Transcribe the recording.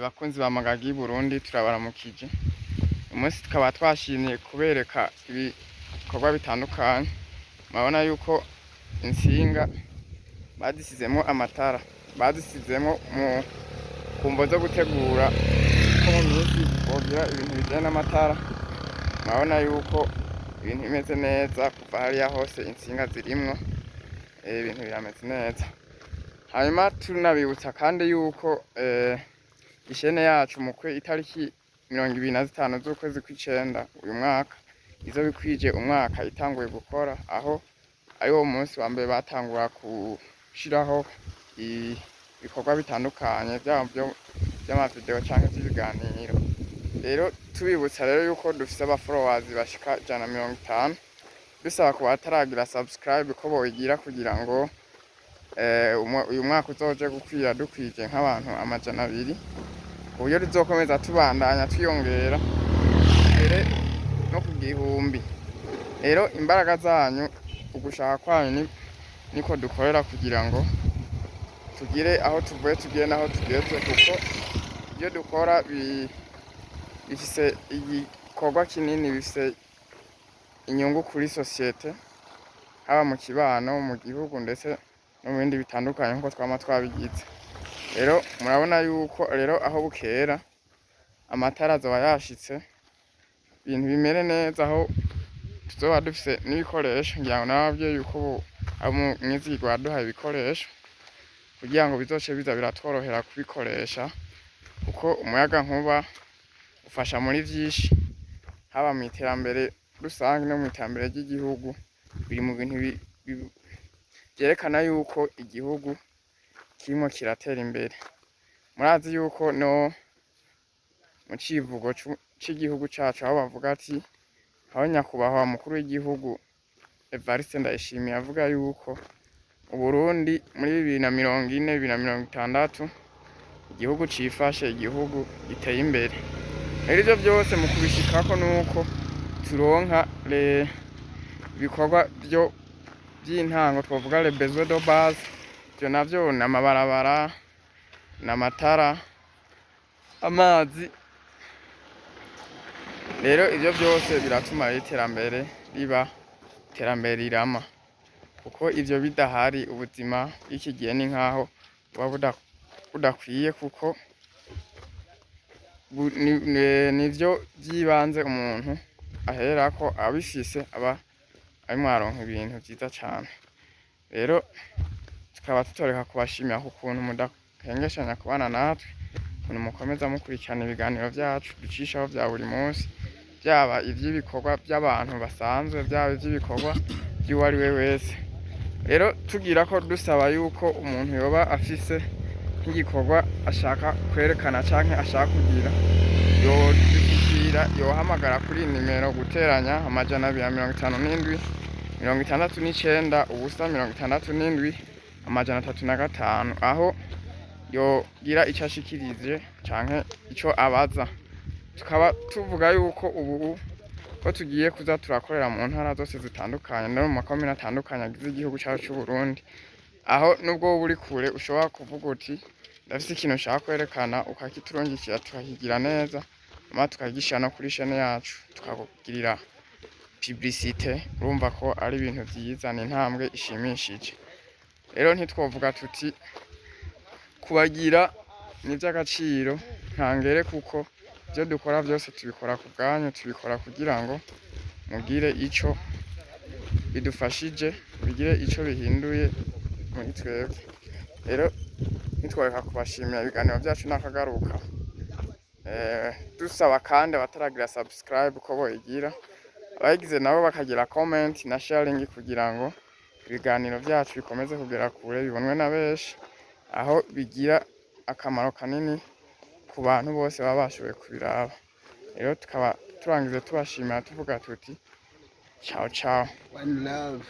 bakunzi ba Magagi Burundi turabaramukije. Umunsi tukaba twashimye kubereka ibikorwa bitandukanye. Murabona yuko insinga badisizemo amatara, badisizemo mu kumvo zo gutegura ko mu minsi bogira ibintu bijyanye n'amatara. Murabona yuko ibintu bimeze neza, kuva hariya hose insinga zirimwo, ibintu birameze neza. Hanyuma tunabibutsa kandi yuko ishene yacu mukwe itariki 25 z'ukwezi kw'icenda uyu mwaka izo bikwije umwaka itanguye gukora, aho ari wo munsi wa mbere batangura gushiraho ibikorwa bitandukanye by'amavideo canke by'ibiganiro. Rero tubibutsa rero yuko dufise aba followers bashika 150, bisaba ko bataragira subscribe ko boyigira kugira ngo uyu mwaka uzoje gukwira dukwije nk'abantu 200, uburyo tuzokomeza tubandanya twiyongera mbere no ku gihumbi. Rero imbaraga zanyu, ugushaka kwanyu niko dukorera kugira ngo tugire aho tuvuye tugire naho tugeze, kuko ibyo dukora bifise igikorwa kinini, bifise inyungu kuri sosiyete, haba mu kibano, mu gihugu ndetse no mu bindi bitandukanye nkuko twama twabigize. Rero murabona yuko rero aho bukera amatara azoba yashitse, ibintu bimere neza, aho tuzoba dufise n'ibikoresho. Ngira ngo nababwiye yuko mwizigirwa duhaye ibikoresho kugira ngo bizoce biza biratworohera kubikoresha, kuko umuyaga nkuba ufasha muri vyinshi, haba mu iterambere rusange no mu iterambere ry'igihugu. Biri mu bintu vyerekana yuko igihugu kirimo kiratera imbere. Murazi yuko no mu civugo c'igihugu cacu aho bavuga ati, aho nyakubahwa mukuru w'igihugu Evariste Ndayishimiye avuga yuko Uburundi muri 2040-2060 igihugu cifashe, igihugu giteye imbere. Rero ivyo byose mu kubishikako nuko turonka ibikorwa by'intango twavuga les besoins de base. Ivyo navyo ni amabarabara, n'amatara, amazi. Rero ivyo byose biratuma iterambere riba iterambere rirama, kuko ivyo bidahari ubuzima bw'iki gihe ni nkaho buba budakwiye, kuko nivyo by'ibanze umuntu aherako abifise aba arimwo aronka ibintu vyiza cane. Rero tukaba tutoreka kubashimira ku kuntu mudahengeshanya kubana natwe, ukuntu mukomeza mukurikirana ibiganiro vyacu ducishaho vya buri munsi, byaba ivy'ibikorwa by'abantu basanzwe, byaba ivy'ibikorwa by'uwo ari we wese. Rero tugira ko dusaba yuko umuntu yoba afise nk'igikorwa ashaka kwerekana canke ashaka kugira, yohamagara kuri nimero guteranya 257 69 ubusa 67 305, aho yogira ico ashikirije canke ico abaza. Tukaba tuvuga yuko ubu ko tugiye kuza turakorera mu ntara zose zitandukanye no mu makomine atandukanye agize igihugu cyacu cy'u Burundi, aho nubwo uri kure ushobora kuvuga uti ndafise ikintu nshaka kwerekana, ukakiturungikira tukakigira neza, ama tukagishira no kuri chaîne yacu tukakugirira publicité. Urumva ko ari ibintu vyiza, ni intambwe ishimishije. Rero ntitwovuga tuti kubagira ni vy'agaciro ntangere, kuko ivyo dukora vyose tubikora ku bwanyu, tubikora kugira ngo mugire ico bidufashije, bigire ico bihinduye muri twebwe. Rero nitworeka kubashimira, ibiganiro vyacu nakagaruka. Dusaba kandi abataragira subscribe ko boyigira, abayigize nabo bakagira comment na sharing kugira ngo ibiganiro vyacu bikomeze kugera kure, bibonwe na benshi, aho bigira akamaro kanini ku bantu bose baba bashoboye kubiraba. Rero tukaba turangize tubashimira tuvuga tuti ciao ciao, one love.